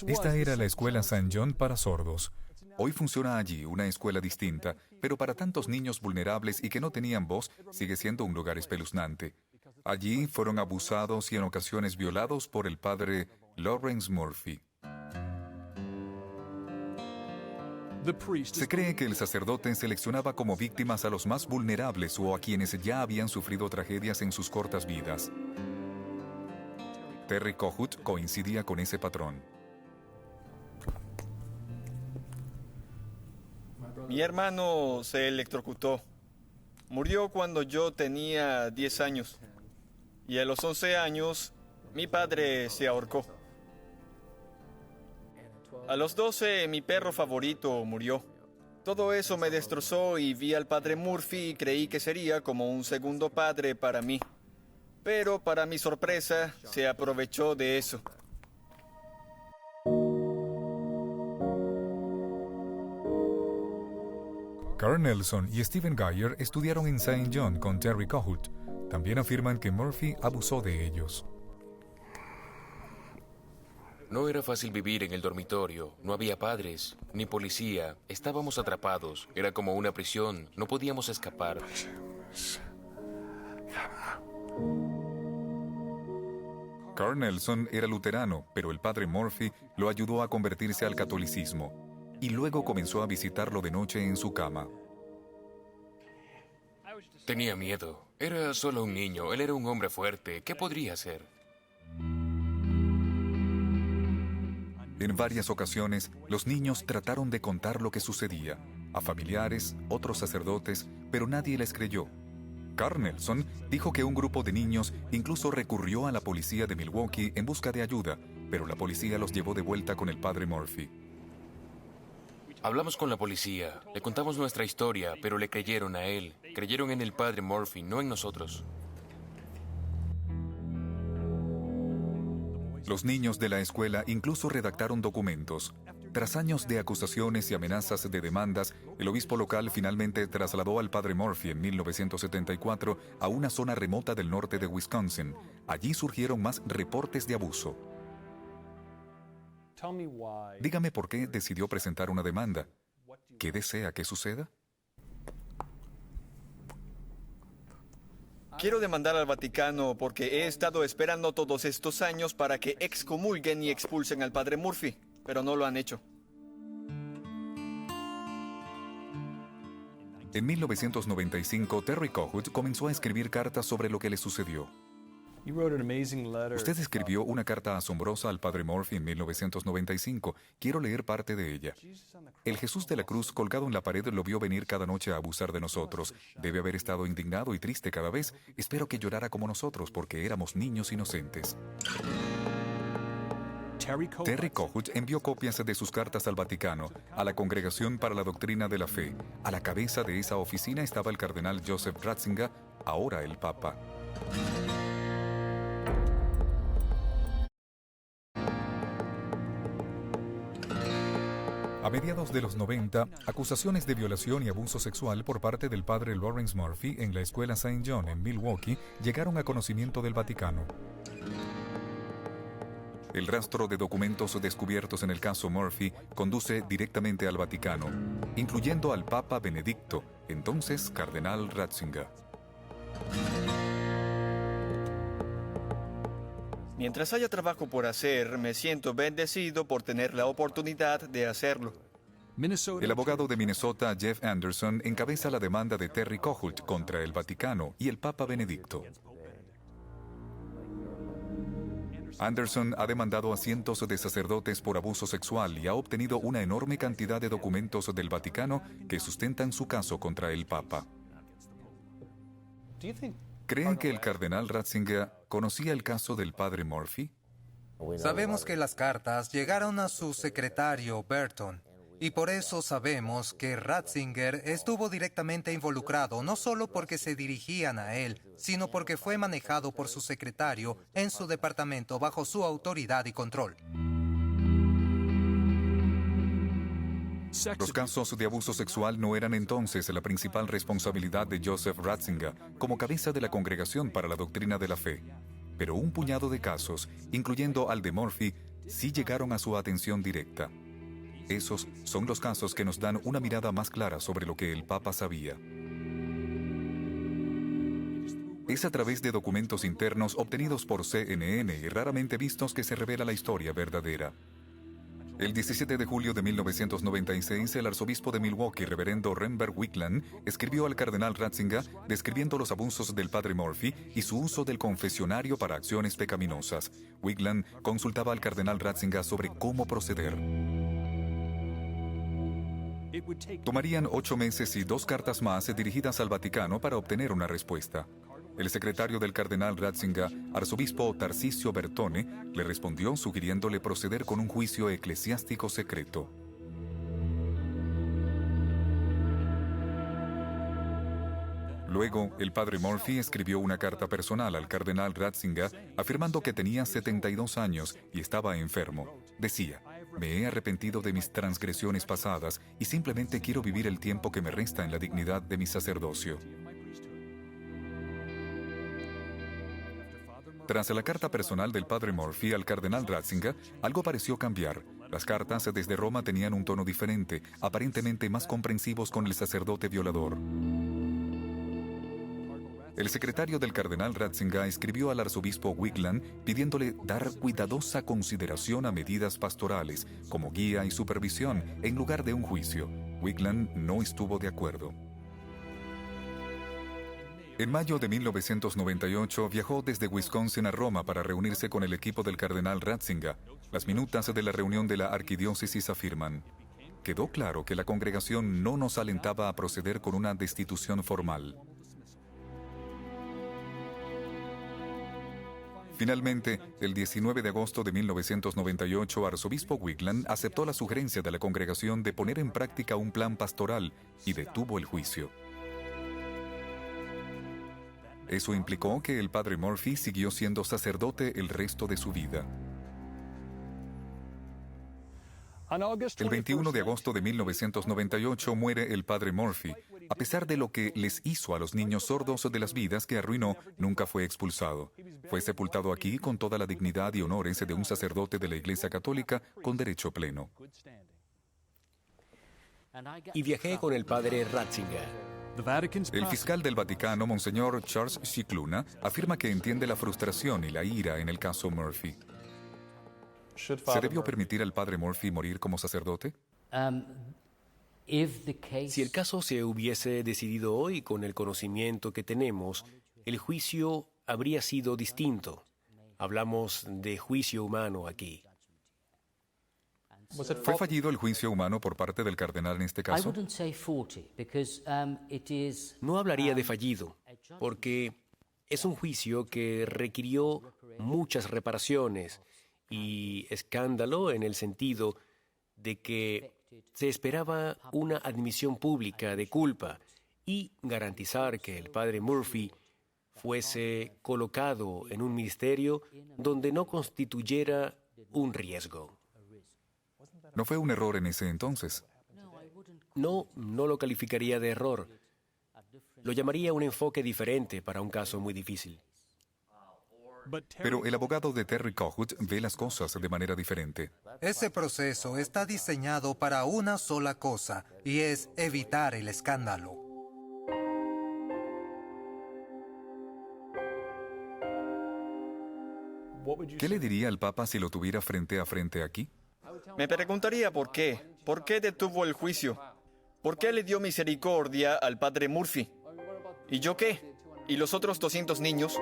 Esta era la escuela St. John para sordos. Hoy funciona allí una escuela distinta, pero para tantos niños vulnerables y que no tenían voz, sigue siendo un lugar espeluznante. Allí fueron abusados y en ocasiones violados por el padre Lawrence Murphy. Se cree que el sacerdote seleccionaba como víctimas a los más vulnerables o a quienes ya habían sufrido tragedias en sus cortas vidas. Terry Kohut coincidía con ese patrón. Mi hermano se electrocutó. Murió cuando yo tenía 10 años. Y a los 11 años, mi padre se ahorcó. A los 12, mi perro favorito murió. Todo eso me destrozó y vi al padre Murphy y creí que sería como un segundo padre para mí. Pero para mi sorpresa, se aprovechó de eso. Carl Nelson y Stephen Geyer estudiaron en St. John con Terry Kohut. También afirman que Murphy abusó de ellos. No era fácil vivir en el dormitorio. No había padres, ni policía. Estábamos atrapados. Era como una prisión. No podíamos escapar. Carl Nelson era luterano, pero el padre Murphy lo ayudó a convertirse al catolicismo. Y luego comenzó a visitarlo de noche en su cama. Tenía miedo. Era solo un niño. Él era un hombre fuerte. ¿Qué podría hacer? En varias ocasiones, los niños trataron de contar lo que sucedía a familiares, otros sacerdotes, pero nadie les creyó. Carl Nelson dijo que un grupo de niños incluso recurrió a la policía de Milwaukee en busca de ayuda, pero la policía los llevó de vuelta con el padre Murphy. Hablamos con la policía, le contamos nuestra historia, pero le creyeron a él. Creyeron en el padre Murphy, no en nosotros. Los niños de la escuela incluso redactaron documentos. Tras años de acusaciones y amenazas de demandas, el obispo local finalmente trasladó al padre Murphy en 1974 a una zona remota del norte de Wisconsin. Allí surgieron más reportes de abuso. Dígame por qué decidió presentar una demanda. ¿Qué desea que suceda? Quiero demandar al Vaticano porque he estado esperando todos estos años para que excomulguen y expulsen al padre Murphy, pero no lo han hecho. En 1995, Terry Kohut comenzó a escribir cartas sobre lo que le sucedió. Usted escribió una carta asombrosa al padre Murphy en 1995. Quiero leer parte de ella. El Jesús de la cruz colgado en la pared lo vio venir cada noche a abusar de nosotros. Debe haber estado indignado y triste cada vez. Espero que llorara como nosotros porque éramos niños inocentes. Terry Kohut envió copias de sus cartas al Vaticano, a la Congregación para la Doctrina de la Fe. A la cabeza de esa oficina estaba el cardenal Joseph Ratzinger, ahora el Papa. A mediados de los 90, acusaciones de violación y abuso sexual por parte del padre Lawrence Murphy en la escuela St. John en Milwaukee llegaron a conocimiento del Vaticano. El rastro de documentos descubiertos en el caso Murphy conduce directamente al Vaticano, incluyendo al Papa Benedicto, entonces cardenal Ratzinger. Mientras haya trabajo por hacer, me siento bendecido por tener la oportunidad de hacerlo. El abogado de Minnesota, Jeff Anderson, encabeza la demanda de Terry Kohut contra el Vaticano y el Papa Benedicto. Anderson ha demandado a cientos de sacerdotes por abuso sexual y ha obtenido una enorme cantidad de documentos del Vaticano que sustentan su caso contra el Papa. ¿Creen que el cardenal Ratzinger conocía el caso del padre Murphy? Sabemos que las cartas llegaron a su secretario, Burton, y por eso sabemos que Ratzinger estuvo directamente involucrado, no solo porque se dirigían a él, sino porque fue manejado por su secretario en su departamento bajo su autoridad y control. Los casos de abuso sexual no eran entonces la principal responsabilidad de Joseph Ratzinger como cabeza de la Congregación para la Doctrina de la Fe. Pero un puñado de casos, incluyendo al de Murphy, sí llegaron a su atención directa. Esos son los casos que nos dan una mirada más clara sobre lo que el Papa sabía. Es a través de documentos internos obtenidos por CNN y raramente vistos que se revela la historia verdadera. El 17 de julio de 1996, el arzobispo de Milwaukee, reverendo Renberg Wigland, escribió al cardenal Ratzinger describiendo los abusos del padre Murphy y su uso del confesionario para acciones pecaminosas. Wigland consultaba al cardenal Ratzinger sobre cómo proceder. Tomarían 8 meses y 2 cartas más dirigidas al Vaticano para obtener una respuesta. El secretario del cardenal Ratzinger, arzobispo Tarcisio Bertone, le respondió sugiriéndole proceder con un juicio eclesiástico secreto. Luego, el padre Murphy escribió una carta personal al cardenal Ratzinger afirmando que tenía 72 años y estaba enfermo. Decía: «Me he arrepentido de mis transgresiones pasadas y simplemente quiero vivir el tiempo que me resta en la dignidad de mi sacerdocio». Tras la carta personal del padre Murphy al cardenal Ratzinger, algo pareció cambiar. Las cartas desde Roma tenían un tono diferente, aparentemente más comprensivos con el sacerdote violador. El secretario del cardenal Ratzinger escribió al arzobispo Wigland pidiéndole dar cuidadosa consideración a medidas pastorales, como guía y supervisión, en lugar de un juicio. Wigland no estuvo de acuerdo. En mayo de 1998 viajó desde Wisconsin a Roma para reunirse con el equipo del cardenal Ratzinger. Las minutas de la reunión de la arquidiócesis afirman: «Quedó claro que la congregación no nos alentaba a proceder con una destitución formal». Finalmente, el 19 de agosto de 1998, arzobispo Wigland aceptó la sugerencia de la congregación de poner en práctica un plan pastoral y detuvo el juicio. Eso implicó que el padre Murphy siguió siendo sacerdote el resto de su vida. El 21 de agosto de 1998 muere el padre Murphy. A pesar de lo que les hizo a los niños sordos de las vidas que arruinó, nunca fue expulsado. Fue sepultado aquí con toda la dignidad y honores de un sacerdote de la Iglesia Católica con derecho pleno. Y viajé con el padre Ratzinger. El fiscal del Vaticano, Monseñor Charles Scicluna, afirma que entiende la frustración y la ira en el caso Murphy. ¿Se debió permitir al padre Murphy morir como sacerdote? Si el caso se hubiese decidido hoy con el conocimiento que tenemos, el juicio habría sido distinto. Hablamos de juicio humano aquí. ¿Fue fallido el juicio humano por parte del cardenal en este caso? No hablaría de fallido, porque es un juicio que requirió muchas reparaciones y escándalo en el sentido de que se esperaba una admisión pública de culpa y garantizar que el padre Murphy fuese colocado en un ministerio donde no constituyera un riesgo. ¿No fue un error en ese entonces? No lo calificaría de error. Lo llamaría un enfoque diferente para un caso muy difícil. Pero el abogado de Terry Kohut ve las cosas de manera diferente. Ese proceso está diseñado para una sola cosa, y es evitar el escándalo. ¿Qué le diría al Papa si lo tuviera frente a frente aquí? Me preguntaría por qué. ¿Por qué detuvo el juicio? ¿Por qué le dio misericordia al padre Murphy? ¿Y yo qué? ¿Y los otros 200 niños?